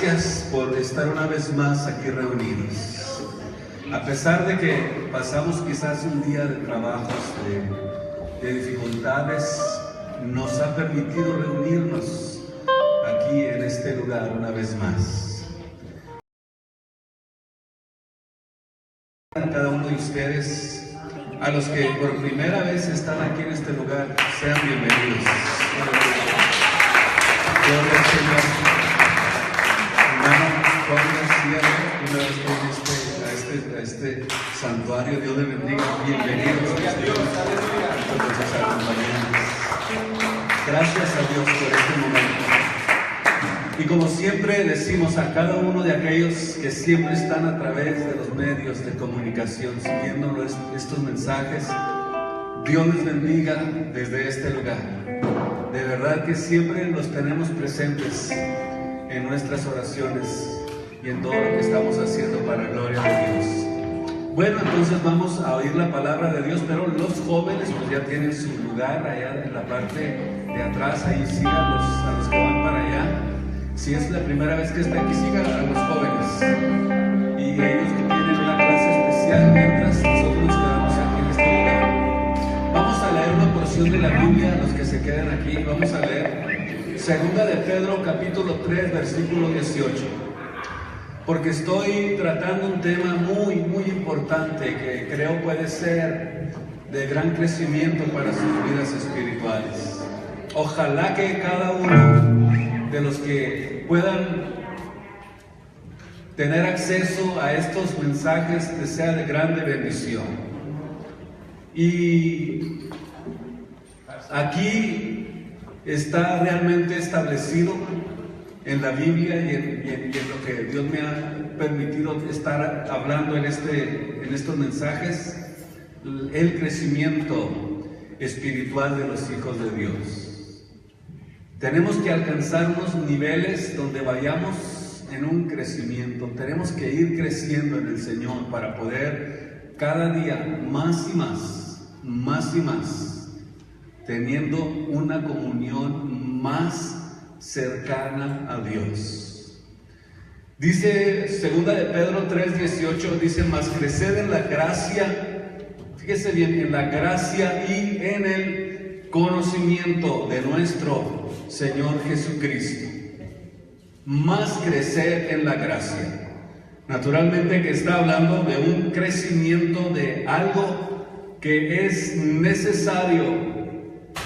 gracias por estar una vez más aquí reunidos. A pesar de que pasamos quizás un día de trabajos, de dificultades, nos ha permitido reunirnos aquí en este lugar una vez más. A cada uno de ustedes, a los que por primera vez están aquí en este lugar, sean bienvenidos. Gloria al Señor. Hermano, una vez que a este santuario, Dios le bendiga. Bienvenidos a este lugar. Gracias a Dios por este momento. Y como siempre decimos a cada uno de aquellos que siempre están a través de los medios de comunicación siguiendo estos mensajes, Dios les bendiga desde este lugar. De verdad que siempre los tenemos presentes en nuestras oraciones y en todo lo que estamos haciendo para la gloria de Dios. Bueno, entonces vamos a oír la palabra de Dios, pero los jóvenes pues ya tienen su lugar allá en la parte de atrás, ahí sigan a los que van para allá. Si es la primera vez que está aquí, sigan a los jóvenes. Y ellos que tienen una clase especial, mientras nosotros nos quedamos aquí en este lugar. Vamos a leer una porción de la Biblia, los que se queden aquí. Vamos a leer Segunda de Pedro, capítulo 3, versículo 18. Porque estoy tratando un tema muy, muy importante que creo puede ser de gran crecimiento para sus vidas espirituales. Ojalá que cada uno de los que puedan tener acceso a estos mensajes les sea de grande bendición. Y aquí está realmente establecido en la Biblia y en lo que Dios me ha permitido estar hablando en estos mensajes, el crecimiento espiritual de los hijos de Dios. Tenemos que alcanzar unos niveles donde vayamos en un crecimiento. Tenemos que ir creciendo en el Señor para poder cada día más y más, teniendo una comunión más cercana a Dios. Dice segunda de Pedro 3:18, dice: mas creced en la gracia, fíjese bien, en la gracia y en el conocimiento de nuestro Señor Jesucristo. Más crecer en la gracia. Naturalmente que está hablando de un crecimiento de algo que es necesario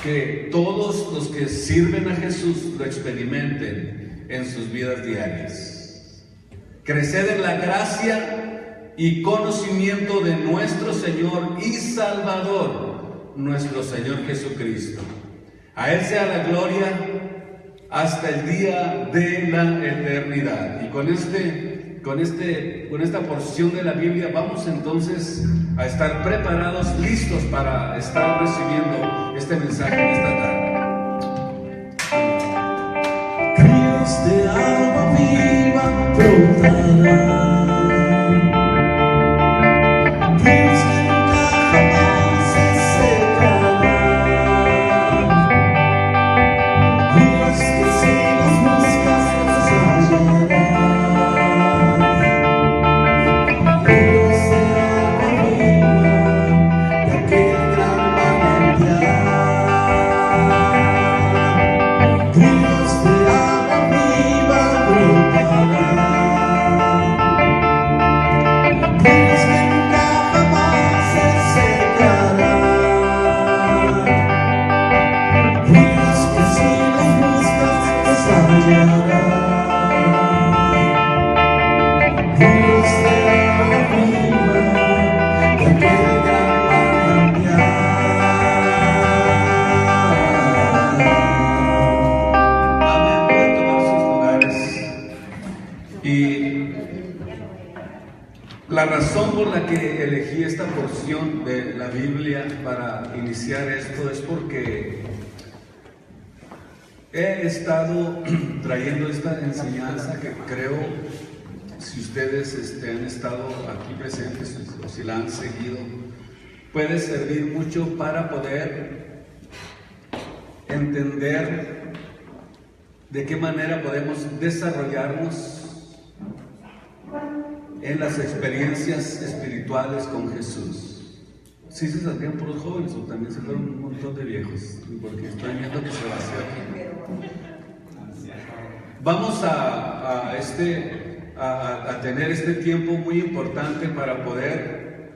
que todos los que sirven a Jesús lo experimenten en sus vidas diarias. Crecer en la gracia y conocimiento de nuestro Señor y Salvador, nuestro Señor Jesucristo. A Él sea la gloria hasta el día de la eternidad. Y con esta porción de la Biblia vamos entonces a estar preparados, listos para estar recibiendo este mensaje en esta tarde. Ríos de agua viva brotarán. La razón por la que elegí esta porción de la Biblia para iniciar esto es porque he estado trayendo esta enseñanza que creo, si ustedes han estado aquí presentes o si la han seguido, puede servir mucho para poder entender de qué manera podemos desarrollarnos en las experiencias espirituales con Jesús. ¿Sí se saldrían por los jóvenes o también se fueron un montón de viejos? Porque estoy viendo que se vació aquí. Vamos a tener este tiempo muy importante para poder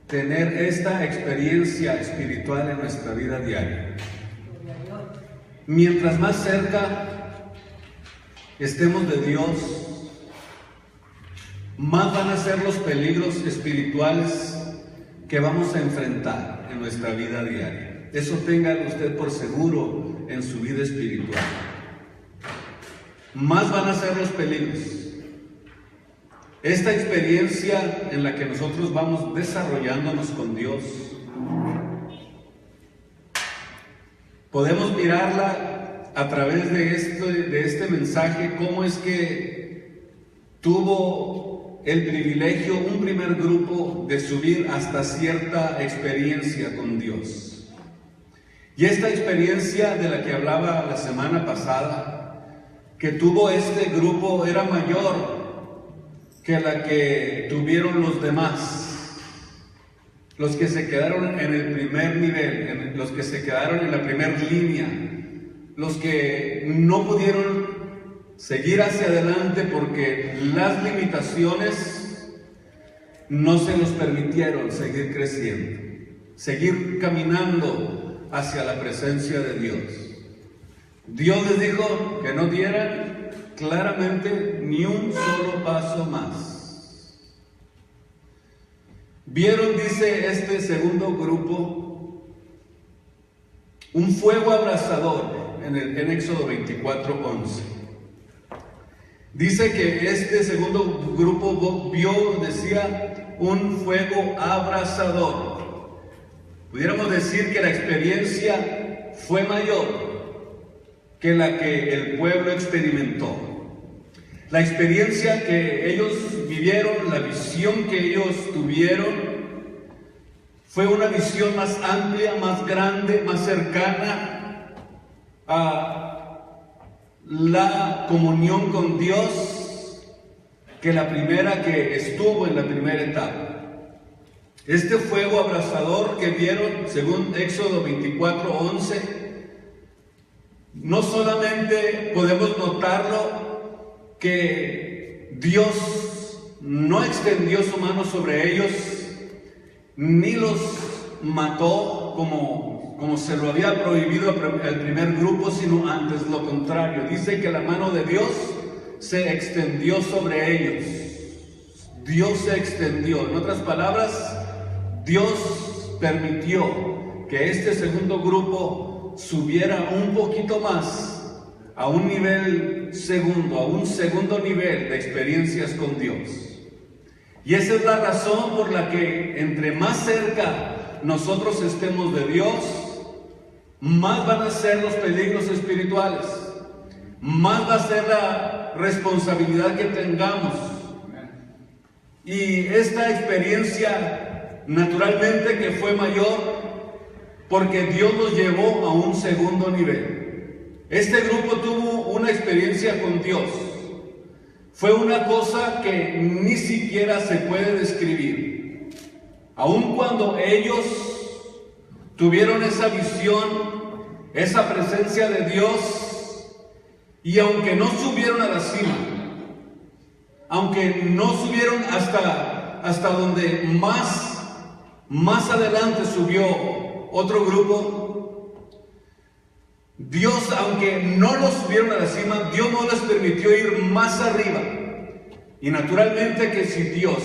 tener esta experiencia espiritual en nuestra vida diaria. Mientras más cerca estemos de Dios, más van a ser los peligros espirituales que vamos a enfrentar en nuestra vida diaria. Eso téngalo usted por seguro en su vida espiritual. Más van a ser los peligros. Esta experiencia en la que nosotros vamos desarrollándonos con Dios, podemos mirarla a través de este mensaje, cómo es que tuvo el privilegio un primer grupo de subir hasta cierta experiencia con Dios. Y esta experiencia de la que hablaba la semana pasada, que tuvo este grupo, era mayor que la que tuvieron los demás, los que se quedaron en el primer nivel, los que se quedaron en la primera línea, los que no pudieron seguir hacia adelante porque las limitaciones no se los permitieron seguir creciendo, seguir caminando hacia la presencia de Dios. Dios les dijo que no dieran claramente ni un solo paso más. Vieron, dice este segundo grupo, un fuego abrasador en Éxodo 24:11. Dice que este segundo grupo vio, decía, un fuego abrasador. Pudiéramos decir que la experiencia fue mayor que la que el pueblo experimentó. La experiencia que ellos vivieron, la visión que ellos tuvieron, fue una visión más amplia, más grande, más cercana a la comunión con Dios que la primera que estuvo en la primera etapa. Este fuego abrasador que vieron, según Éxodo 24:11, no solamente podemos notarlo que Dios no extendió su mano sobre ellos, ni los mató como se lo había prohibido al primer grupo, sino antes lo contrario. Dice que la mano de Dios se extendió sobre ellos. Dios se extendió. En otras palabras, Dios permitió que este segundo grupo subiera un poquito más a un nivel segundo, a un segundo nivel de experiencias con Dios. Y esa es la razón por la que entre más cerca nosotros estemos de Dios, más van a ser los peligros espirituales, más va a ser la responsabilidad que tengamos. Y esta experiencia naturalmente que fue mayor porque Dios los llevó a un segundo nivel. Este grupo tuvo una experiencia con Dios. Fue una cosa que ni siquiera se puede describir. Aun cuando ellos tuvieron esa visión, esa presencia de Dios, y aunque no subieron a la cima, aunque no subieron hasta donde más adelante subió otro grupo, Dios, aunque no los subieron a la cima, Dios no les permitió ir más arriba. Y naturalmente que si Dios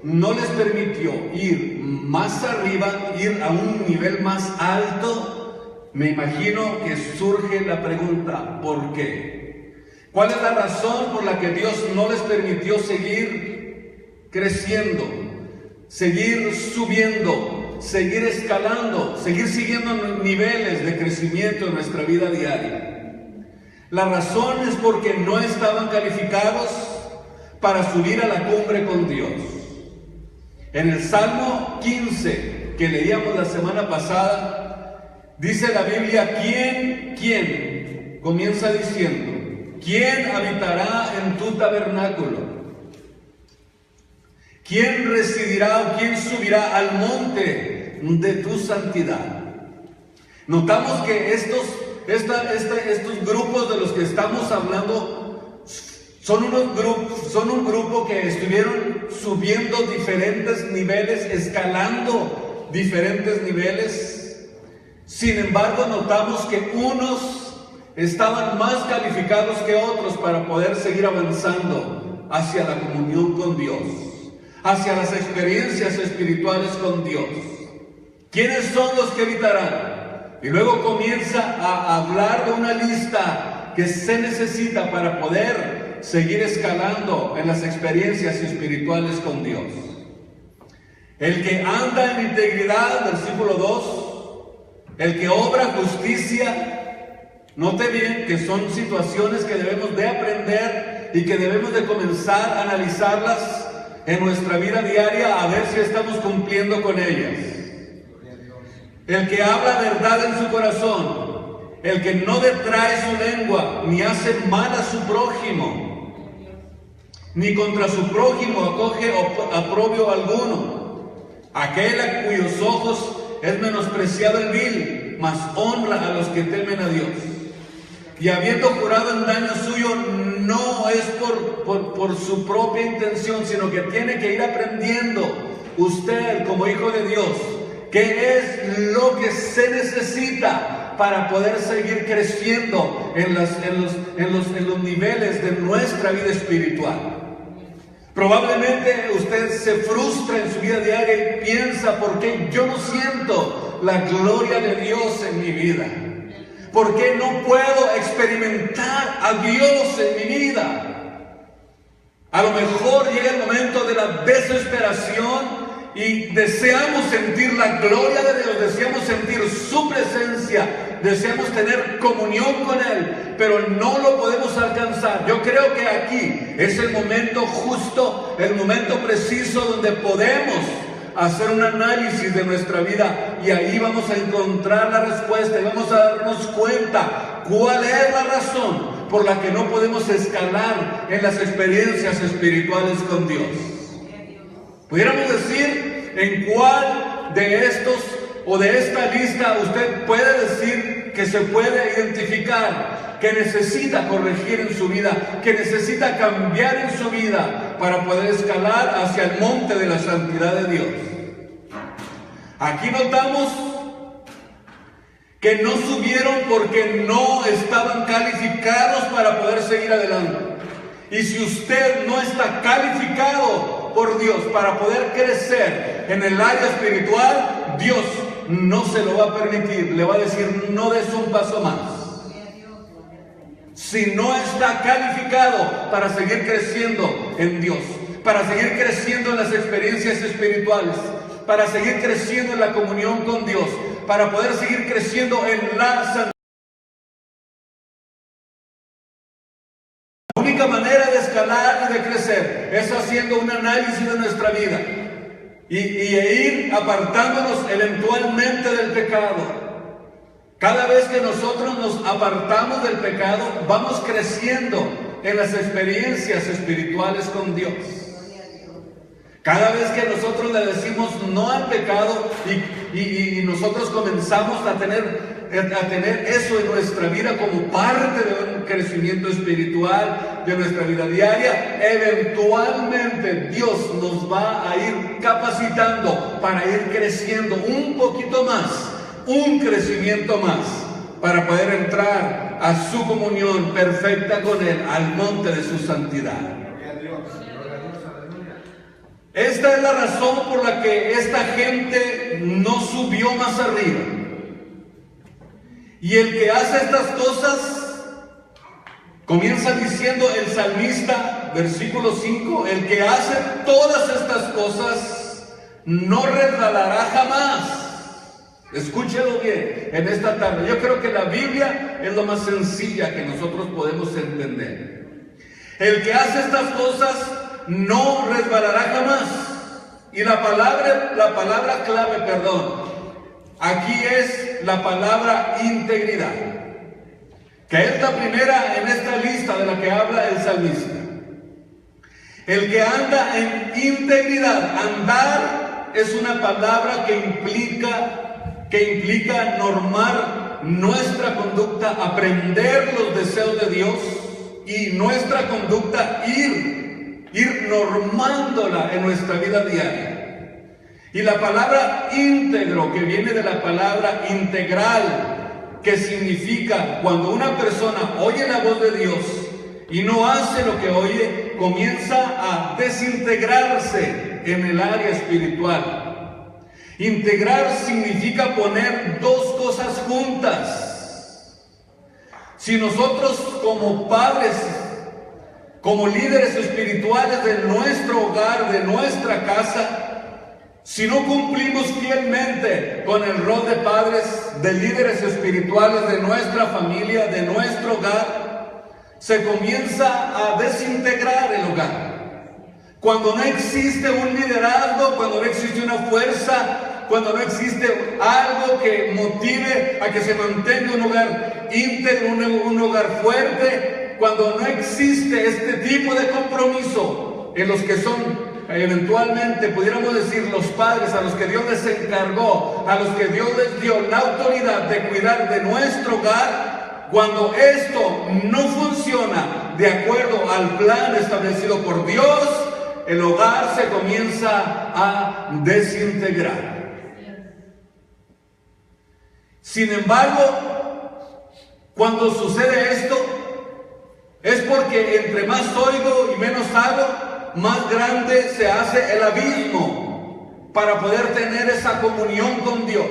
no les permitió ir más arriba, ir a un nivel más alto, me imagino que surge la pregunta, ¿por qué? ¿Cuál es la razón por la que Dios no les permitió seguir creciendo, seguir subiendo, seguir escalando, seguir siguiendo niveles de crecimiento en nuestra vida diaria? La razón es porque no estaban calificados para subir a la cumbre con Dios. En el Salmo 15 que leíamos la semana pasada, dice la Biblia, ¿quién? Comienza diciendo, ¿quién habitará en tu tabernáculo? ¿Quién residirá o quién subirá al monte de tu santidad? Notamos que estos grupos de los que estamos hablando son un grupo que estuvieron subiendo diferentes niveles, escalando diferentes niveles. Sin embargo, notamos que unos estaban más calificados que otros para poder seguir avanzando hacia la comunión con Dios, hacia las experiencias espirituales con Dios. ¿Quiénes son los que evitarán? Y luego comienza a hablar de una lista que se necesita para poder seguir escalando en las experiencias espirituales con Dios. El que anda en integridad, versículo 2, el que obra justicia. Note bien que son situaciones que debemos de aprender y que debemos de comenzar a analizarlas en nuestra vida diaria, a ver si estamos cumpliendo con ellas. El que habla verdad en su corazón, el que no detrae su lengua, ni hace mal a su prójimo, ni contra su prójimo acoge oprobio alguno, aquel a cuyos ojos es menospreciado el vil, mas honra a los que temen a Dios. Y habiendo jurado en daño suyo, no es por su propia intención, sino que tiene que ir aprendiendo usted como hijo de Dios qué es lo que se necesita para poder seguir creciendo en los niveles de nuestra vida espiritual. Probablemente usted se frustra en su vida diaria y piensa: ¿por qué yo no siento la gloria de Dios en mi vida? ¿Por qué no puedo experimentar a Dios en mi vida? A lo mejor llega el momento de la desesperación y deseamos sentir la gloria de Dios, deseamos sentir su presencia, deseamos tener comunión con Él, pero no lo podemos alcanzar. Yo creo que aquí es el momento justo, el momento preciso donde podemos hacer un análisis de nuestra vida y ahí vamos a encontrar la respuesta y vamos a darnos cuenta cuál es la razón por la que no podemos escalar en las experiencias espirituales con Dios. Pudiéramos decir en cuál de estos o de esta lista usted puede decir que se puede identificar, que necesita corregir en su vida, que necesita cambiar en su vida para poder escalar hacia el monte de la santidad de Dios. Aquí notamos que no subieron porque no estaban calificados para poder seguir adelante. Y si usted no está calificado por Dios para poder crecer en el área espiritual, Dios no se lo va a permitir. Le va a decir: no des un paso más. Si no está calificado para seguir creciendo en Dios, para seguir creciendo en las experiencias espirituales, para seguir creciendo en la comunión con Dios, para poder seguir creciendo en la santidad. La única manera de escalar y de crecer es haciendo un análisis de nuestra vida y ir apartándonos eventualmente del pecado. Cada vez que nosotros nos apartamos del pecado, vamos creciendo en las experiencias espirituales con Dios. Cada vez que nosotros le decimos no al pecado y nosotros comenzamos a tener eso en nuestra vida como parte de un crecimiento espiritual de nuestra vida diaria, eventualmente Dios nos va a ir capacitando para ir creciendo un poquito más, un crecimiento más, para poder entrar a su comunión perfecta con Él, al monte de su santidad. Esta es la razón por la que esta gente no subió más arriba. Y el que hace estas cosas, comienza diciendo el salmista, versículo 5, el que hace todas estas cosas no resbalará jamás. Escúchelo bien en esta tarde. Yo creo que la Biblia es lo más sencilla que nosotros podemos entender. El que hace estas cosas no resbalará jamás. Y la palabra clave, aquí es la palabra integridad, que es la primera en esta lista de la que habla el salmista. El que anda en integridad. Andar es una palabra que implica normar nuestra conducta, aprender los deseos de Dios y nuestra conducta ir normándola en nuestra vida diaria. Y la palabra íntegro, que viene de la palabra integral, que significa cuando una persona oye la voz de Dios y no hace lo que oye, comienza a desintegrarse en el área espiritual. Integrar significa poner dos cosas juntas. Si nosotros como padres, como líderes espirituales de nuestro hogar, de nuestra casa, si no cumplimos fielmente con el rol de padres, de líderes espirituales de nuestra familia, de nuestro hogar, se comienza a desintegrar el hogar. Cuando no existe un liderazgo, cuando no existe una fuerza, cuando no existe algo que motive a que se mantenga un hogar íntegro, un hogar fuerte, cuando no existe este tipo de compromiso en los que son eventualmente, pudiéramos decir, los padres a los que Dios les encargó, a los que Dios les dio la autoridad de cuidar de nuestro hogar, cuando esto no funciona de acuerdo al plan establecido por Dios, el hogar se comienza a desintegrar. Sin embargo, cuando sucede esto, es porque entre más oigo y menos hago, más grande se hace el abismo para poder tener esa comunión con Dios.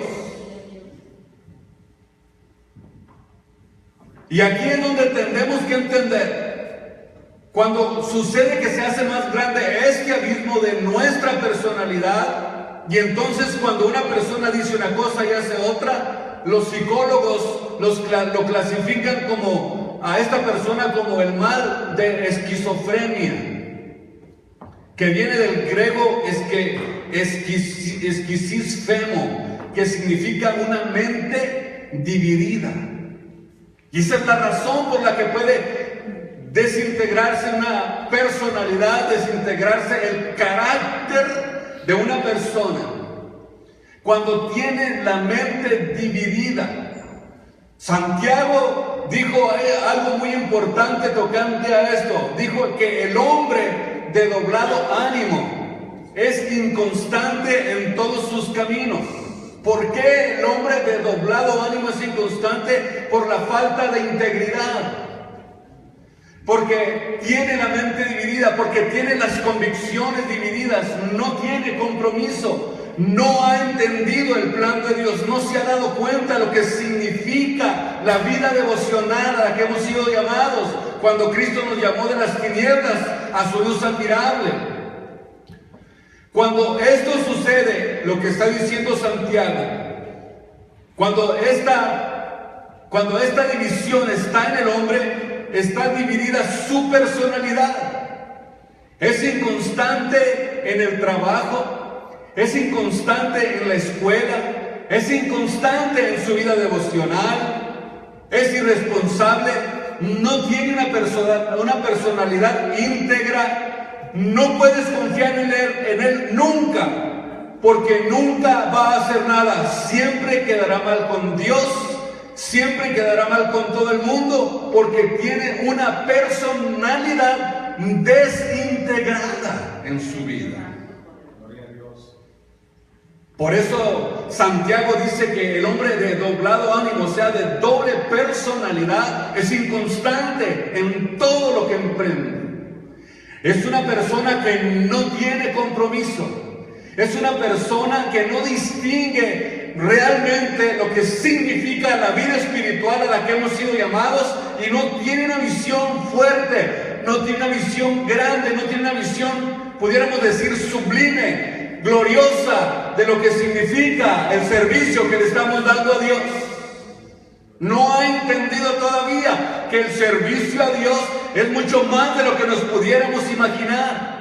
Y aquí es donde tenemos que entender, cuando sucede que se hace más grande este abismo de nuestra personalidad, y entonces cuando una persona dice una cosa y hace otra, los psicólogos lo clasifican como a esta persona como el mal de esquizofrenia, que viene del griego esquizisfemo, que significa una mente dividida. Y esa es la razón por la que puede desintegrarse una personalidad, desintegrarse el carácter de una persona, cuando tiene la mente dividida. Santiago dijo algo muy importante tocante a esto. Dijo que el hombre de doblado ánimo es inconstante en todos sus caminos. ¿Por qué el hombre de doblado ánimo es inconstante? Por la falta de integridad. Porque tiene la mente dividida, porque tiene las convicciones divididas, no tiene compromiso, no ha entendido el plan de Dios, no se ha dado cuenta de lo que significa la vida devocional a la que hemos sido llamados cuando Cristo nos llamó de las tinieblas a su luz admirable. Cuando esto sucede, lo que está diciendo Santiago, cuando esta división está en el hombre, está dividida su personalidad. Es inconstante en el trabajo, es inconstante en la escuela, es inconstante en su vida devocional, es irresponsable, no tiene una personalidad íntegra, no puedes confiar en él nunca, porque nunca va a hacer nada, siempre quedará mal con Dios, siempre quedará mal con todo el mundo, porque tiene una personalidad desintegrada en su vida. Por eso Santiago dice que el hombre de doblado ánimo, o sea, de doble personalidad, es inconstante en todo lo que emprende. Es una persona que no tiene compromiso. Es una persona que no distingue realmente lo que significa la vida espiritual a la que hemos sido llamados, y no tiene una visión fuerte, no tiene una visión grande, no tiene una visión, pudiéramos decir, sublime, gloriosa de lo que significa el servicio que le estamos dando a Dios. No ha entendido todavía que el servicio a Dios es mucho más de lo que nos pudiéramos imaginar.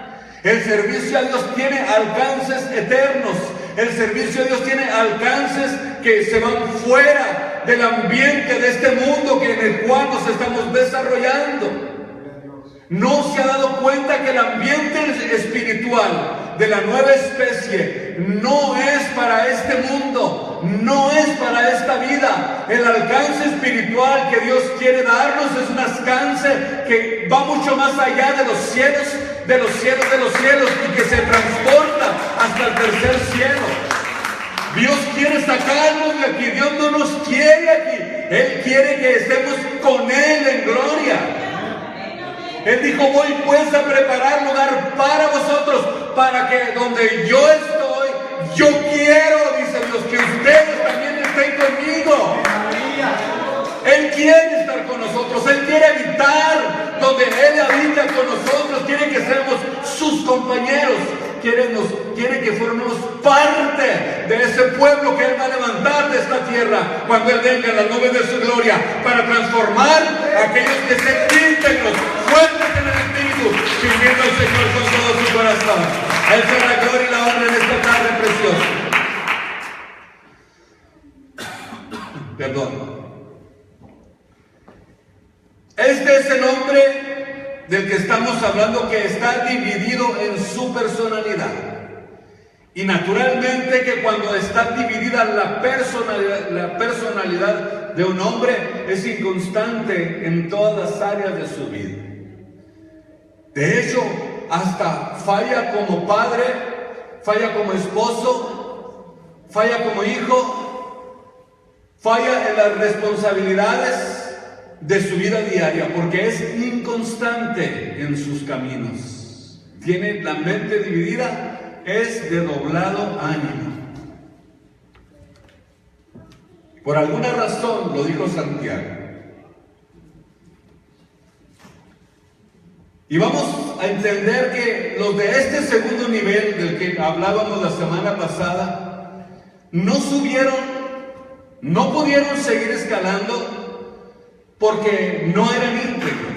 El servicio a Dios tiene alcances eternos. El servicio a Dios tiene alcances que se van fuera del ambiente de este mundo en el cual nos estamos desarrollando. No se ha dado cuenta que el ambiente espiritual de la nueva especie no es para este mundo, no es para esta vida. El alcance espiritual que Dios quiere darnos es un alcance que va mucho más allá de los cielos, de los cielos, de los cielos, y que se transporta hasta el tercer cielo. Dios quiere sacarnos de aquí, Dios no nos quiere aquí, Él quiere que estemos con Él en gloria. Él dijo, voy pues a preparar lugar para vosotros, para que donde yo estoy, yo quiero, dice Dios, que ustedes también estén conmigo. Él quiere estar con nosotros, Él quiere habitar donde Él habita con nosotros, quiere que seamos sus compañeros, quiere que formemos parte de ese pueblo que Él va a levantar de esta tierra cuando Él venga en las nubes de su gloria para transformar a aquellos que se íntegros, fuertes en el Espíritu, sirviendo al Señor con todo su corazón. A Él sea la gloria y la honra en esta tarde preciosa. Perdón. Este es el hombre del que estamos hablando, que está dividido en su personalidad. Y naturalmente que cuando está dividida la personalidad de un hombre es inconstante en todas las áreas de su vida. De hecho, hasta falla como padre, falla como esposo, falla como hijo, falla en las responsabilidades de su vida diaria, porque es inconstante en sus caminos. Tiene la mente dividida, es de doblado ánimo. Por alguna razón, lo dijo Santiago. Y vamos a entender que los de este segundo nivel del que hablábamos la semana pasada, no subieron, no pudieron seguir escalando porque no eran íntegros.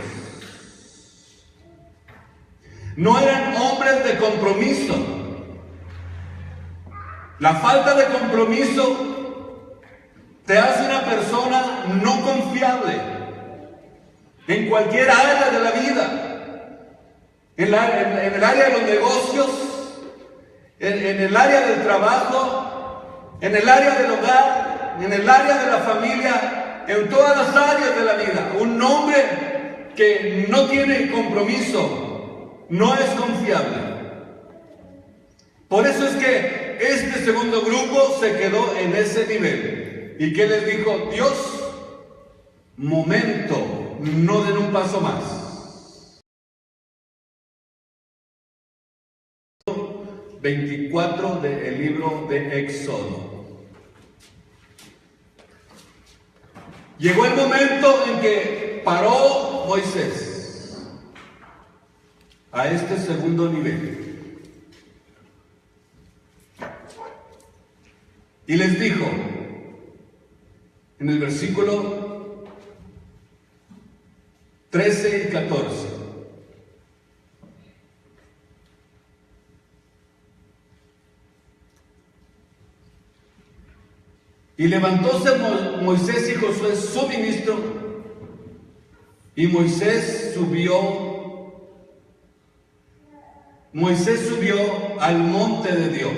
No eran hombres de compromiso. La falta de compromiso te hace una persona no confiable en cualquier área de la vida. En el área de los negocios, en el área del trabajo, en el área del hogar, en el área de la familia, en todas las áreas de la vida. Un hombre que no tiene compromiso no es confiable. Por eso es que este segundo grupo se quedó en ese nivel. ¿Y qué les dijo Dios? Momento, no den un paso más. 24 del libro de Éxodo. Llegó el momento en que paró Moisés a este segundo nivel y les dijo en el versículo 13 y 14: y levantóse Moisés y Josué su ministro, y Moisés subió al monte de Dios.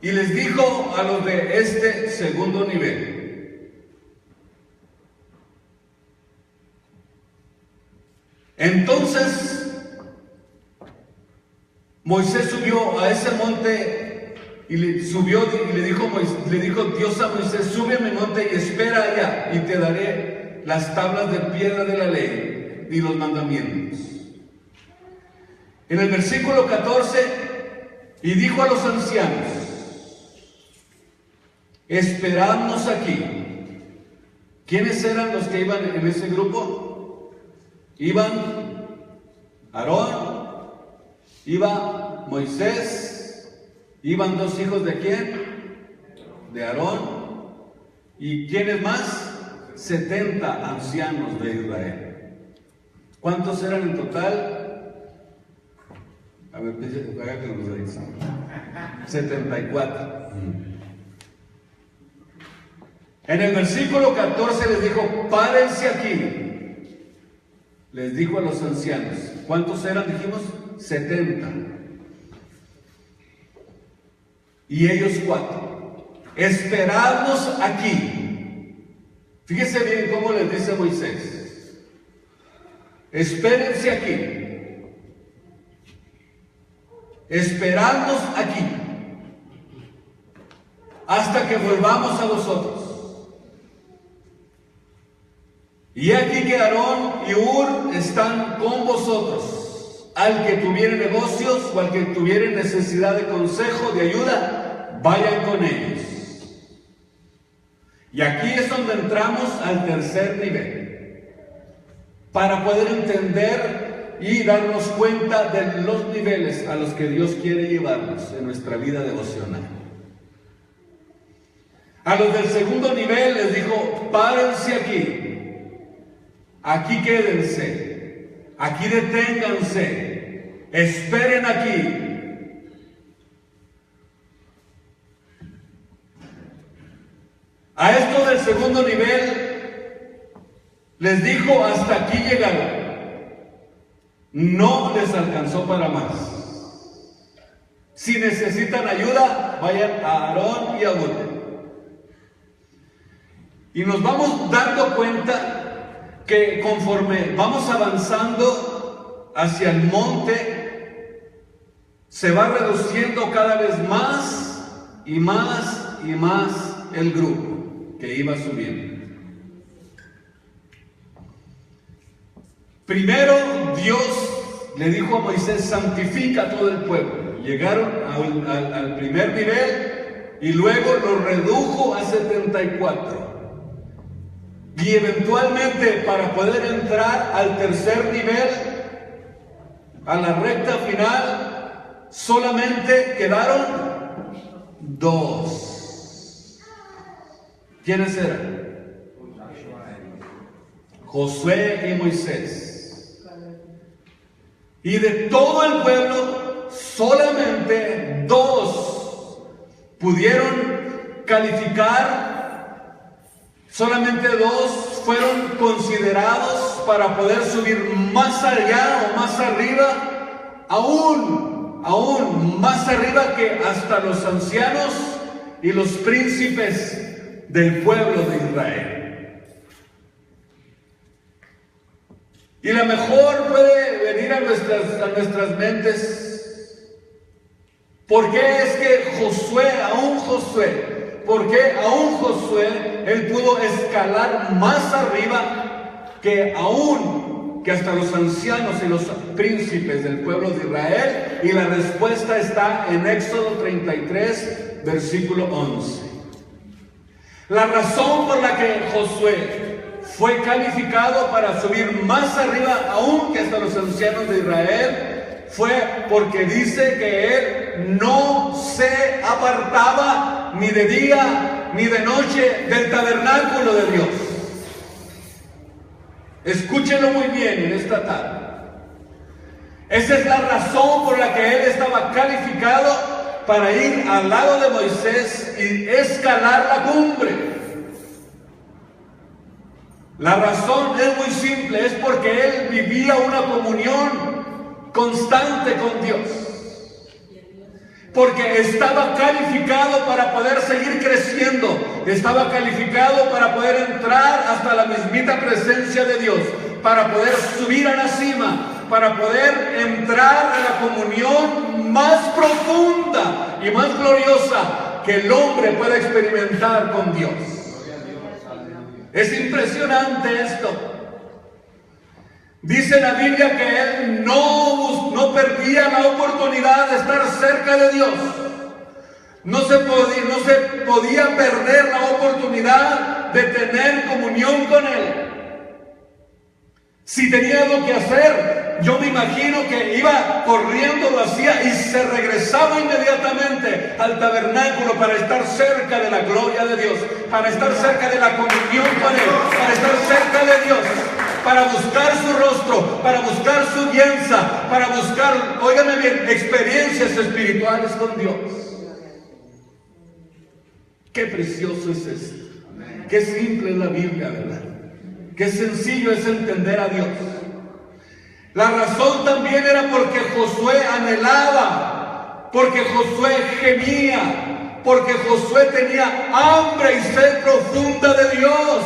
Y les dijo a los de este segundo nivel: entonces Moisés subió a ese monte y le dijo Dios a Moisés: sube a mi monte y espera allá, y te daré las tablas de piedra de la ley y los mandamientos. En el versículo 14, y dijo a los ancianos: esperadnos aquí. ¿Quiénes eran los que iban en ese grupo? Iban Aarón, iba Moisés, iban dos hijos de ¿quién? De Aarón. ¿Y quiénes más? 70 ancianos de Israel. ¿Cuántos eran en total? A ver, haga que nos digan. 74. En el versículo 14 les dijo, párense aquí. Les dijo a los ancianos. ¿Cuántos eran? Dijimos 70. Y ellos 4. Esperadnos aquí. Fíjense bien cómo les dice Moisés. Espérense aquí. Esperadnos aquí. Hasta que volvamos a vosotros. Y aquí que Aarón y Hur están con vosotros. Al que tuviere negocios o al que tuviere necesidad de consejo, de ayuda, vayan con ellos. Y aquí es donde entramos al tercer nivel. Para poder entender y darnos cuenta de los niveles a los que Dios quiere llevarnos en nuestra vida devocional. A los del segundo nivel les dijo, párense aquí. Aquí quédense, aquí deténganse, esperen aquí. A esto del segundo nivel les dijo, hasta aquí llegaron. No les alcanzó para más. Si necesitan ayuda, vayan a Aarón y a Hur. Y nos vamos dando cuenta que conforme vamos avanzando hacia el monte, se va reduciendo cada vez más y más y más el grupo que iba subiendo. Primero Dios le dijo a Moisés, santifica a todo el pueblo. Llegaron al primer nivel y luego lo redujo a 74. Y eventualmente para poder entrar al tercer nivel, a la recta final, solamente quedaron 2. ¿Quiénes eran? Josué y Moisés. Y de todo el pueblo, solamente 2 pudieron calificar. Solamente 2 fueron considerados para poder subir más allá o más arriba, aún más arriba que hasta los ancianos y los príncipes del pueblo de Israel. Y la mejor puede venir a nuestras mentes. ¿Por qué es que porque aún Josué, él pudo escalar más arriba que hasta los ancianos y los príncipes del pueblo de Israel? Y la respuesta está en Éxodo 33, versículo 11. La razón por la que Josué fue calificado para subir más arriba aún que hasta los ancianos de Israel fue porque dice que él no se apartaba ni de día ni de noche del tabernáculo de Dios. Escúchenlo muy bien en esta tarde. Esa es la razón por la que él estaba calificado para ir al lado de Moisés y escalar la cumbre. La razón es muy simple, es porque él vivía una comunión constante con Dios. Porque estaba calificado para poder seguir creciendo, estaba calificado para poder entrar hasta la mismita presencia de Dios, para poder subir a la cima, para poder entrar a la comunión más profunda y más gloriosa que el hombre pueda experimentar con Dios. Es impresionante esto. Dice la Biblia que él no perdía la oportunidad de estar cerca de Dios. No se podía perder la oportunidad de tener comunión con Él. Si tenía algo que hacer, yo me imagino que iba corriendo, lo hacía y se regresaba inmediatamente al tabernáculo para estar cerca de la gloria de Dios, para estar cerca de la comunión con Él, para estar cerca de Dios, para buscar su rostro, para buscar su guianza, para buscar, óigame bien, experiencias espirituales con Dios. Qué precioso es esto. Qué simple es la Biblia, ¿verdad? Qué sencillo es entender a Dios. La razón también era porque Josué anhelaba, porque Josué gemía, porque Josué tenía hambre y sed profunda de Dios.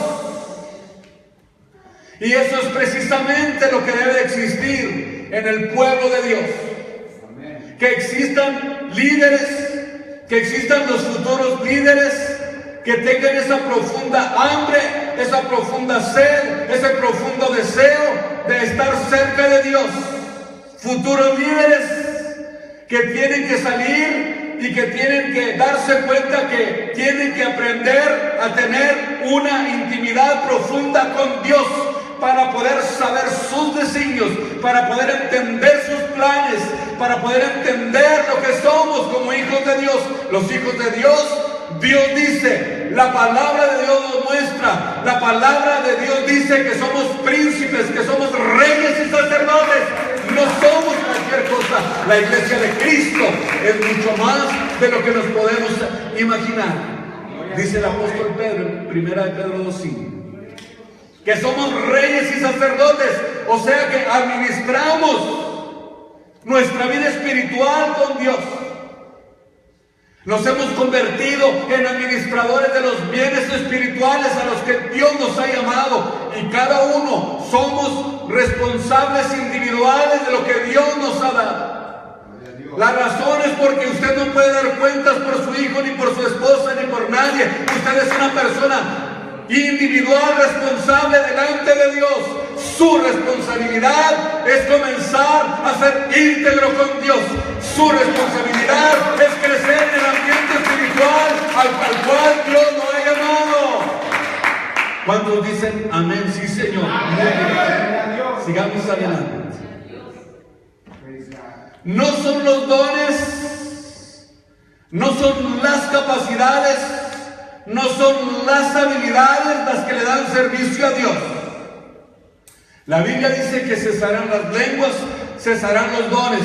Y eso es precisamente lo que debe de existir en el pueblo de Dios. Que existan líderes, que existan los futuros líderes, que tengan esa profunda hambre, esa profunda sed, ese profundo deseo de estar cerca de Dios. Futuros líderes que tienen que salir y que tienen que darse cuenta que tienen que aprender a tener una intimidad profunda con Dios para poder saber sus designios, para poder entender sus planes, para poder entender lo que somos como hijos de Dios. Los hijos de Dios, Dios dice, la palabra de Dios nos muestra, la palabra de Dios dice que somos príncipes, que somos reyes y sacerdotes, no somos cualquier cosa. La iglesia de Cristo es mucho más de lo que nos podemos imaginar. Dice el apóstol Pedro en 1 Pedro 2:5, que somos reyes y sacerdotes, o sea que administramos nuestra vida espiritual con Dios. Nos hemos convertido en administradores de los bienes espirituales a los que Dios nos ha llamado, y cada uno somos responsables individuales de lo que Dios nos ha dado. La razón es porque usted no puede dar cuentas por su hijo, ni por su esposa, ni por nadie. Usted es una persona individual, responsable delante de Dios. Su responsabilidad es comenzar a ser íntegro con Dios. Su responsabilidad es crecer en el ambiente espiritual al cual Dios lo ha llamado. ¿Cuántos dicen amén? Sí, Señor. Muy bien. Sigamos adelante. No son los dones, no son las capacidades, no son las habilidades las que le dan servicio a Dios. La Biblia dice que cesarán las lenguas, cesarán los dones,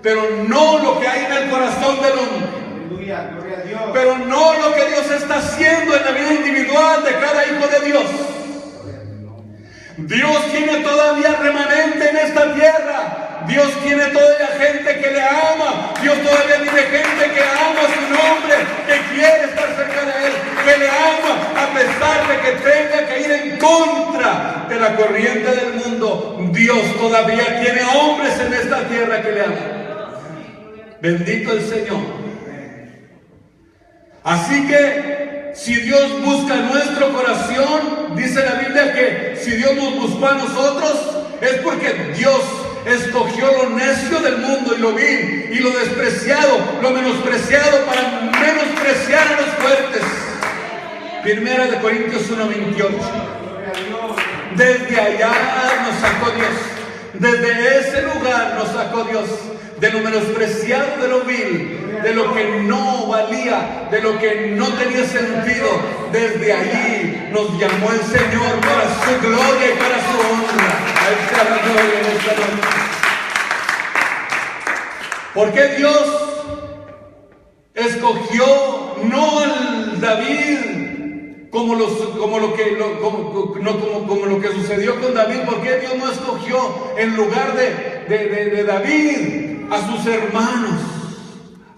pero no lo que hay en el corazón del hombre. Aleluya, gloria a Dios. Pero no lo que Dios está haciendo en la vida individual de cada hijo de Dios. Dios tiene todavía remanente en esta tierra. Dios tiene todavía gente que le ama. Dios todavía tiene gente que ama su nombre, que quiere estar cerca de Él, que le ama a pesar de que tenga que ir en contra de la corriente del mundo. Dios todavía tiene hombres en esta tierra que le aman. Bendito el Señor. Así que si Dios busca nuestro corazón, dice la Biblia que si Dios nos buscó a nosotros, es porque Dios escogió lo necio del mundo y lo vil y lo despreciado, lo menospreciado, para menospreciar a los fuertes. 1 Corintios 1:28. Desde allá nos sacó Dios, desde ese lugar nos sacó Dios, de lo menospreciado, de lo vil, de lo que no valía, de lo que no tenía sentido. Desde allí nos llamó el Señor para su gloria y para su honra. A Él sea la gloria en esta noche. Porque Dios escogió no al David como lo que sucedió con David? ¿Por qué Dios no escogió en lugar de David a sus hermanos,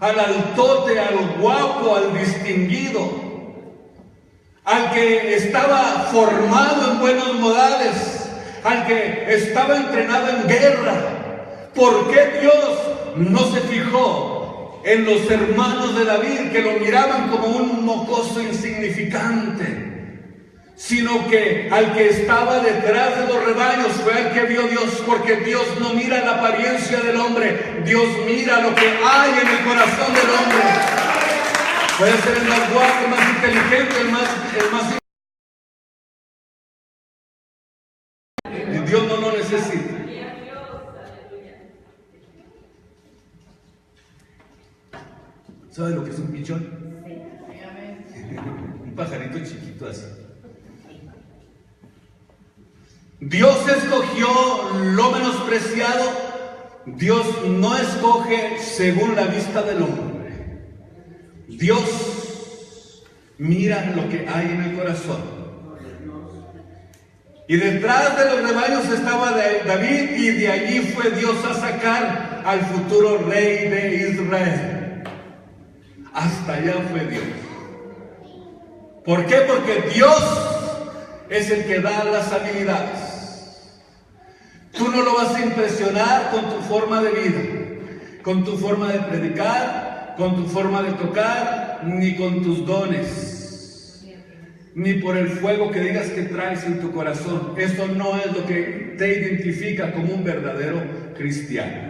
al altote, al guapo, al distinguido, al que estaba formado en buenos modales, al que estaba entrenado en guerra? ¿Por qué Dios no se fijó en los hermanos de David, que lo miraban como un mocoso insignificante, sino que al que estaba detrás de los rebaños fue al que vio Dios? Porque Dios no mira la apariencia del hombre, Dios mira lo que hay en el corazón del hombre. Puede ser el más guapo, el más inteligente, el más Dios no lo necesita. ¿Sabe lo que es un pichón? Un pajarito chiquito así. Dios escogió lo menospreciado. Dios no escoge según la vista del hombre. Dios Mira lo que hay en el corazón. Y detrás de los rebaños estaba David, y de allí fue Dios a sacar al futuro rey de Israel. Hasta allá fue Dios. ¿Por qué? Porque Dios es el que da las habilidades. Tú no lo vas a impresionar con tu forma de vida, con tu forma de predicar, con tu forma de tocar, ni con tus dones, ni por el fuego que digas que traes en tu corazón. Eso no es lo que te identifica como un verdadero cristiano.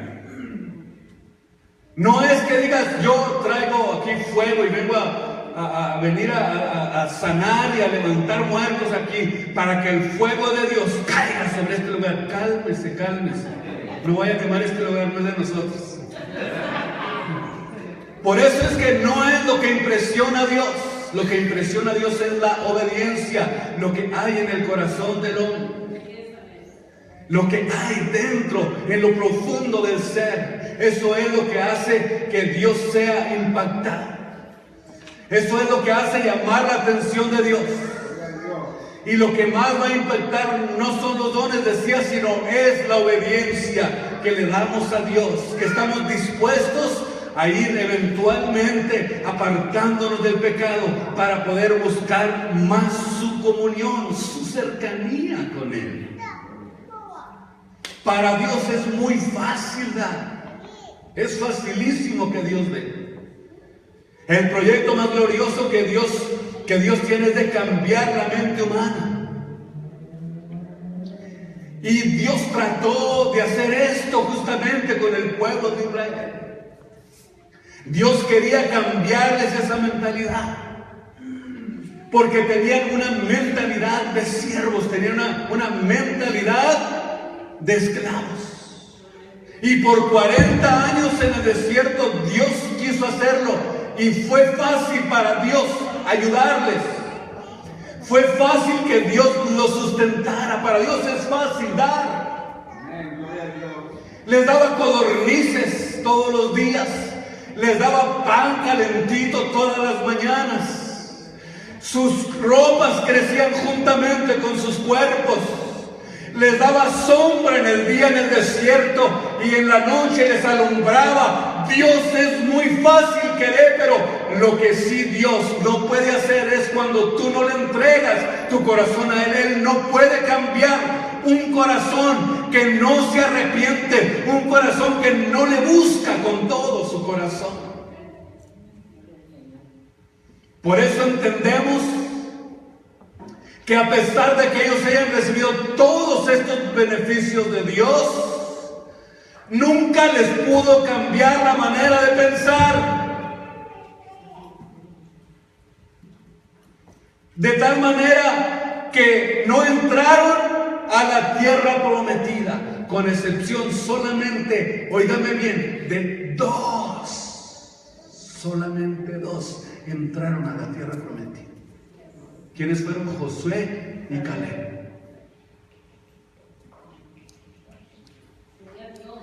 No es que digas, yo traigo aquí fuego y vengo a venir a sanar y a levantar muertos aquí para que el fuego de Dios caiga sobre este lugar. Cálmese, cálmese. No vaya a quemar este lugar, no es de nosotros. Por eso es que no es lo que impresiona a Dios. Lo que impresiona a Dios es la obediencia, lo que hay en el corazón del hombre, lo que hay dentro, en lo profundo del ser. Eso es lo que hace que Dios sea impactado. Eso es lo que hace llamar la atención de Dios. Y lo que más va a impactar no son los dones, decía, sino es la obediencia que le damos a Dios, que estamos dispuestos a ir eventualmente apartándonos del pecado para poder buscar más su comunión, su cercanía con Él. Para Dios es muy fácil dar. Es facilísimo que Dios dé. El proyecto más glorioso que Dios tiene es de cambiar la mente humana. Y Dios trató de hacer esto justamente con el pueblo de Israel. Dios quería cambiarles esa mentalidad, porque tenían una mentalidad de siervos, tenían una mentalidad de esclavos. Y por 40 años en el desierto Dios quiso hacerlo, y fue fácil para Dios ayudarles. Fue fácil que Dios los sustentara. Para Dios es fácil dar. Les daba codornices todos los días. Les daba pan calentito todas las mañanas. Sus ropas crecían juntamente con sus cuerpos. Les daba sombra en el día en el desierto, y en la noche les alumbraba. Dios es muy fácil que dé, pero lo que sí Dios no puede hacer es cuando tú no le entregas tu corazón a Él. Él no puede cambiar un corazón que no se arrepiente, un corazón que no le busca con todo su corazón. Por eso entendemos que a pesar de que ellos hayan recibido todos estos beneficios de Dios, nunca les pudo cambiar la manera de pensar. De tal manera que no entraron a la tierra prometida, con excepción solamente, óigame bien, de dos. Solamente dos entraron a la tierra prometida. ¿Quiénes fueron? Josué y Caleb.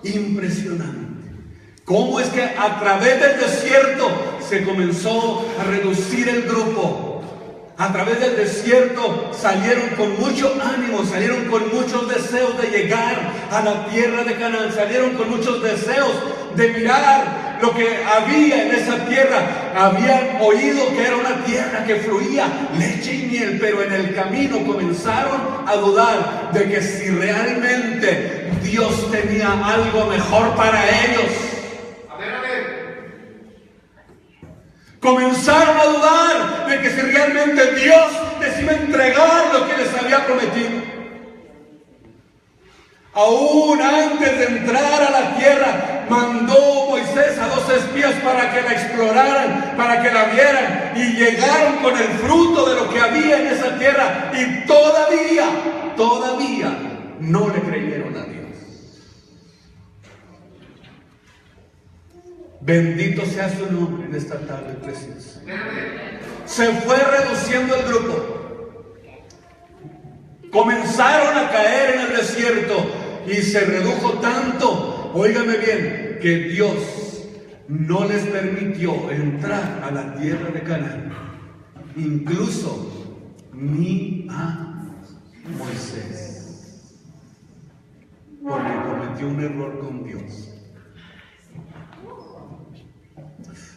Impresionante. ¿Cómo es que a través del desierto se comenzó a reducir el grupo? A través del desierto salieron con mucho ánimo, salieron con muchos deseos de llegar a la tierra de Canaán, salieron con muchos deseos de mirar lo que había en esa tierra. Habían oído que era una tierra que fluía leche y miel, pero en el camino comenzaron a dudar de que si realmente Dios tenía algo mejor para ellos. Comenzaron a dudar de que si realmente Dios les iba a entregar lo que les había prometido. Aún antes de entrar a la tierra, mandó Moisés a 2 espías para que la exploraran, para que la vieran, y llegaron con el fruto de lo que había en esa tierra, y todavía no le creyeron a Dios. Bendito sea su nombre en esta tarde preciosa. Se fue reduciendo el grupo. Comenzaron a caer en el desierto y se redujo tanto, óigame bien, que Dios no les permitió entrar a la tierra de Canaán. incluso ni a Moisés, porque cometió un error con Dios.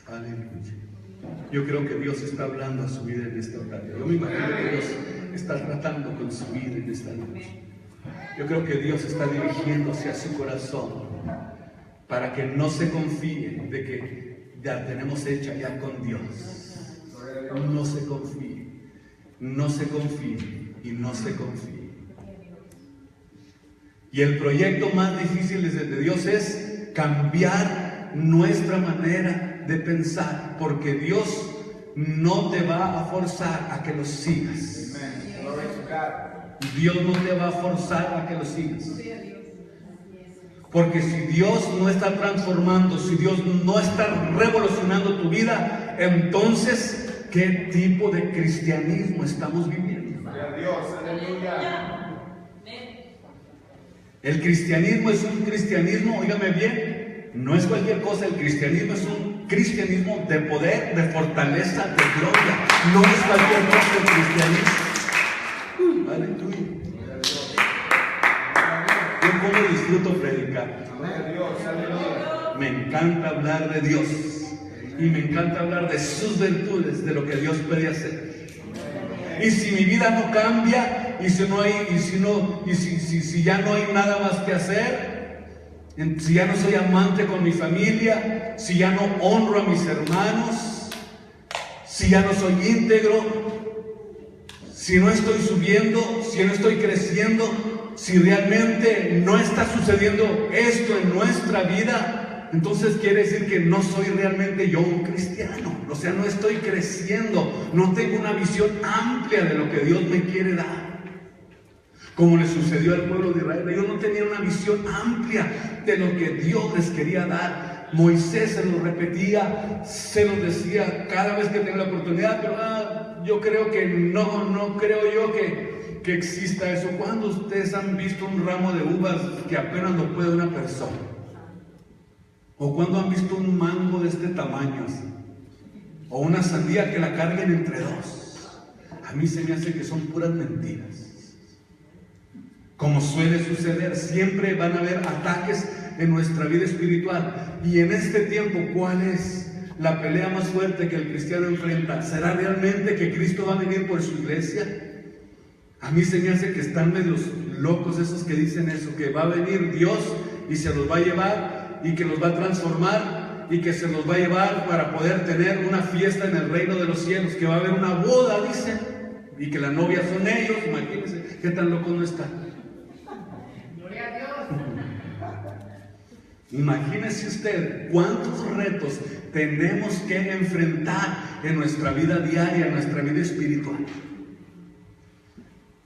Aleluya. Yo creo que Dios está hablando a su vida en esta tarde. Yo me imagino que Dios está tratando con su vida en esta noche. Yo creo que Dios está dirigiéndose a su corazón para que no se confíe de que ya tenemos hecha ya con Dios. No se confíe, no se confíe y no se confíe. Y el proyecto más difícil desde Dios es cambiar nuestra manera de pensar, porque Dios no te va a forzar a que lo sigas. Dios no te va a forzar a que lo sigas. Porque si Dios no está transformando, si Dios no está revolucionando tu vida, entonces, ¿qué tipo de cristianismo estamos viviendo? El cristianismo es un cristianismo, óigame bien, no es cualquier cosa. El cristianismo es un cristianismo de poder, de fortaleza, de gloria. No es cualquier cosa el cristianismo. Aleluya. Yo como disfruto predicar. Me encanta hablar de Dios. Y me encanta hablar de sus virtudes, de lo que Dios puede hacer. Y si mi vida no cambia, si ya no hay nada más que hacer, si ya no soy amante con mi familia, si ya no honro a mis hermanos, si ya no soy íntegro, si no estoy subiendo, si no estoy creciendo, si realmente no está sucediendo esto en nuestra vida, entonces quiere decir que no soy realmente yo un cristiano. O sea, no estoy creciendo, no tengo una visión amplia de lo que Dios me quiere dar. Como le sucedió al pueblo de Israel, ellos no tenían una visión amplia de lo que Dios les quería dar. Moisés se lo repetía, se lo decía cada vez que tenía la oportunidad, pero yo creo que no creo yo que exista eso. ¿Cuándo ustedes han visto un ramo de uvas que apenas lo puede una persona? ¿O cuándo han visto un mango de este tamaño así? ¿O una sandía que la carguen entre dos? A mí se me hace que son puras mentiras. Como suele suceder, siempre van a haber ataques en nuestra vida espiritual. Y en este tiempo, ¿cuál es la pelea más fuerte que el cristiano enfrenta? ¿Será realmente que Cristo va a venir por su iglesia? A mí se me hace que están medios locos esos que dicen eso, que va a venir Dios y se los va a llevar y que los va a transformar y que se los va a llevar para poder tener una fiesta en el reino de los cielos, que va a haber una boda, dicen, y que la novia son ellos. Imagínense, ¿qué tan loco no está? Gloria a Dios. Imagínese usted cuántos retos tenemos que enfrentar en nuestra vida diaria, en nuestra vida espiritual.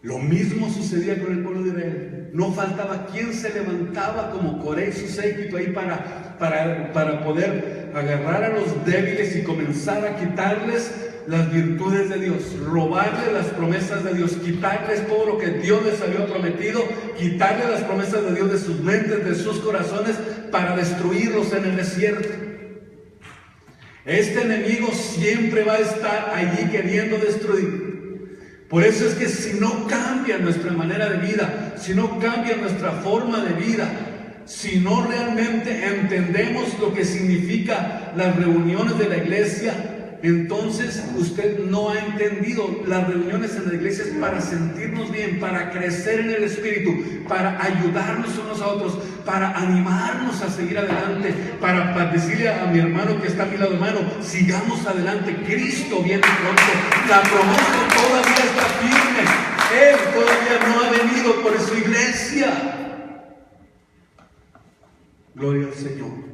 Lo mismo sucedía con el pueblo de Israel. No faltaba quien se levantaba como Coré y su séquito ahí para poder agarrar a los débiles y comenzar a quitarles las virtudes de Dios, robarles las promesas de Dios, quitarles todo lo que Dios les había prometido, quitarles las promesas de Dios de sus mentes, de sus corazones, para destruirlos en el desierto. Este enemigo siempre va a estar allí queriendo destruir. Por eso es que si no cambia nuestra manera de vida, si no cambia nuestra forma de vida, si no realmente entendemos lo que significa las reuniones de la iglesia, entonces usted no ha entendido. Las reuniones en la iglesia es para sentirnos bien, para crecer en el espíritu, para ayudarnos unos a otros, para animarnos a seguir adelante, para decirle a mi hermano que está a mi lado, hermano, sigamos adelante, Cristo viene pronto, la promesa todavía está firme, Él todavía no ha venido por su iglesia. Gloria al Señor.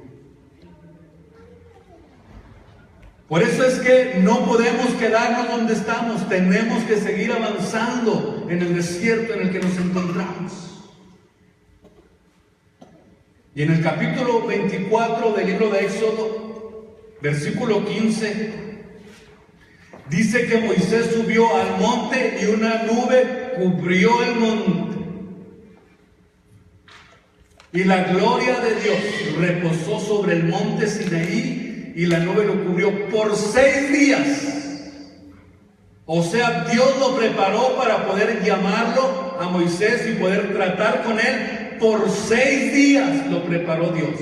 Por eso es que no podemos quedarnos donde estamos, tenemos que seguir avanzando en el desierto en el que nos encontramos. Y en el capítulo 24 del libro de Éxodo, versículo 15, dice que Moisés subió al monte y una nube cubrió el monte. Y la gloria de Dios reposó sobre el monte Sinaí, y la nube lo cubrió por 6 días. O sea, Dios lo preparó para poder llamarlo a Moisés y poder tratar con él. Por 6 días lo preparó Dios.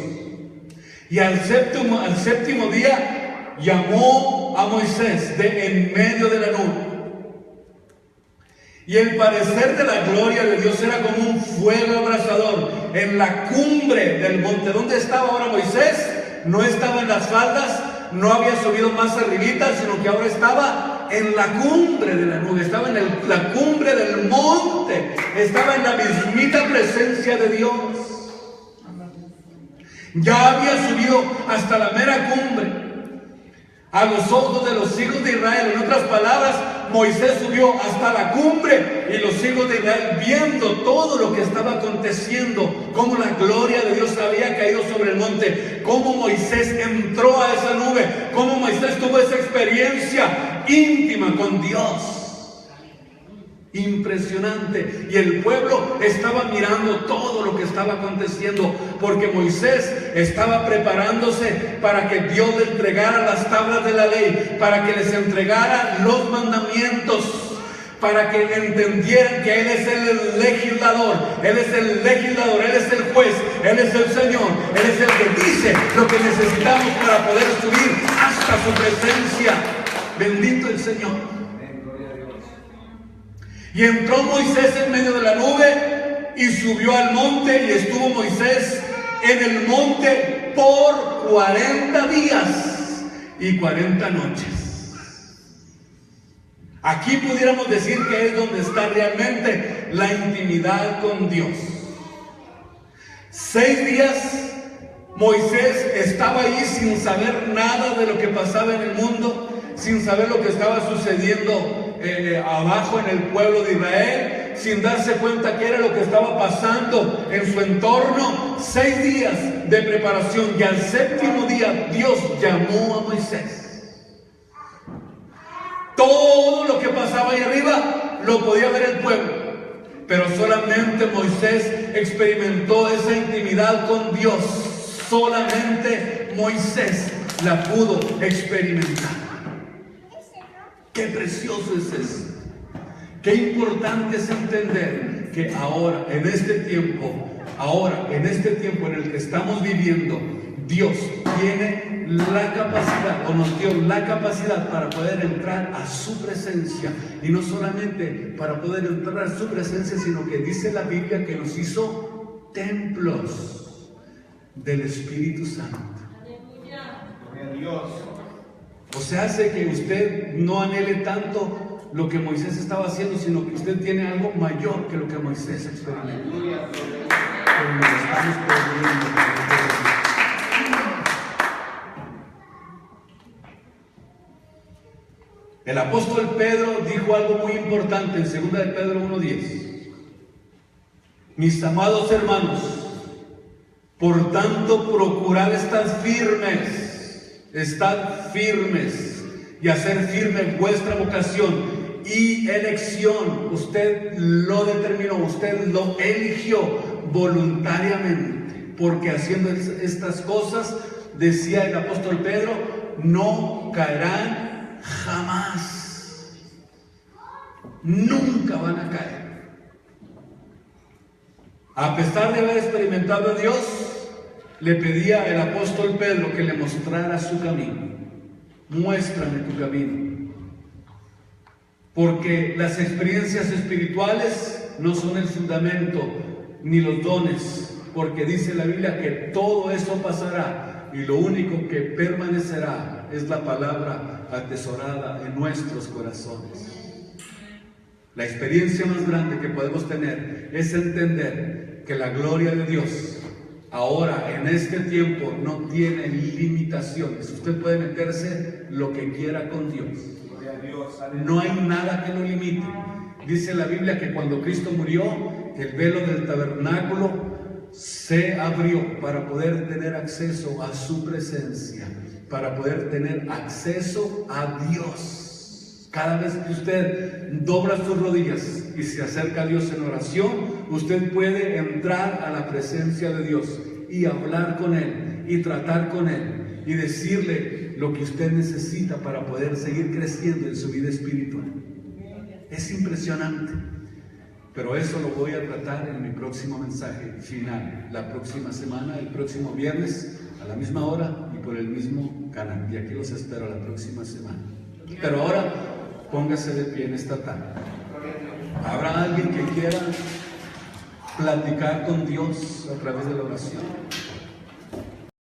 Y al séptimo día llamó a Moisés de en medio de la nube. Y el parecer de la gloria de Dios era como un fuego abrasador en la cumbre del monte. ¿Dónde estaba ahora Moisés? No estaba en las faldas, no había subido más arribita, sino que ahora estaba en la cumbre de la nube, estaba en la cumbre del monte, estaba en la mismita presencia de Dios. Ya había subido hasta la mera cumbre. A los ojos de los hijos de Israel, en otras palabras, Moisés subió hasta la cumbre y los hijos de Israel, viendo todo lo que estaba aconteciendo, cómo la gloria de Dios había caído sobre el monte, cómo Moisés entró a esa nube, cómo Moisés tuvo esa experiencia íntima con Dios. Impresionante. Y el pueblo estaba mirando todo lo que estaba aconteciendo, porque Moisés estaba preparándose para que Dios le entregara las tablas de la ley, para que les entregara los mandamientos, para que entendieran que Él es el legislador, Él es el legislador, Él es el juez, Él es el Señor, Él es el que dice lo que necesitamos para poder subir hasta su presencia. Bendito el Señor. Y entró Moisés en medio de la nube y subió al monte, y estuvo Moisés en el monte por 40 días y 40 noches. Aquí pudiéramos decir que es donde está realmente la intimidad con Dios. 6 días Moisés estaba ahí sin saber nada de lo que pasaba en el mundo, sin saber lo que estaba sucediendo abajo en el pueblo de Israel, sin darse cuenta qué era lo que estaba pasando en su entorno. 6 días de preparación, y al 7º día Dios llamó a Moisés. Todo lo que pasaba ahí arriba lo podía ver el pueblo, pero solamente Moisés experimentó esa intimidad con Dios. Solamente Moisés la pudo experimentar. Qué precioso es eso. Qué importante es entender que ahora, en este tiempo en el que estamos viviendo, Dios tiene la capacidad, o nos dio la capacidad para poder entrar a su presencia. Y no solamente para poder entrar a su presencia, sino que dice la Biblia que nos hizo templos del Espíritu Santo. Gloria a Dios. O sea, hace que usted no anhele tanto lo que Moisés estaba haciendo, sino que usted tiene algo mayor que lo que Moisés experimentó. Pero nos estamos perdiendo. El apóstol Pedro dijo algo muy importante en 2 de Pedro 1:10. Mis amados hermanos, por tanto procurad estar firmes y hacer firme vuestra vocación y elección. Usted lo determinó, usted lo eligió voluntariamente, porque haciendo estas cosas, decía el apóstol Pedro, no caerán jamás. Nunca van a caer. A pesar de haber experimentado a Dios, le pedía el apóstol Pedro que le mostrara su camino. Muéstrame tu camino. Porque las experiencias espirituales no son el fundamento ni los dones, porque dice la Biblia que todo eso pasará y lo único que permanecerá es la palabra atesorada en nuestros corazones. La experiencia más grande que podemos tener es entender que la gloria de Dios ahora, en este tiempo, no tiene limitaciones. Usted puede meterse lo que quiera con Dios. No hay nada que lo limite. Dice la Biblia que cuando Cristo murió, el velo del tabernáculo se abrió para poder tener acceso a su presencia, para poder tener acceso a Dios. Cada vez que usted dobla sus rodillas y se acerca a Dios en oración, usted puede entrar a la presencia de Dios y hablar con Él y tratar con Él y decirle lo que usted necesita para poder seguir creciendo en su vida espiritual. Es impresionante. Pero eso lo voy a tratar en mi próximo mensaje final, la próxima semana, el próximo viernes, a la misma hora y por el mismo canal. Y aquí los espero la próxima semana. Pero ahora, póngase de pie en esta tarde. ¿Habrá alguien que quiera platicar con Dios a través de la oración?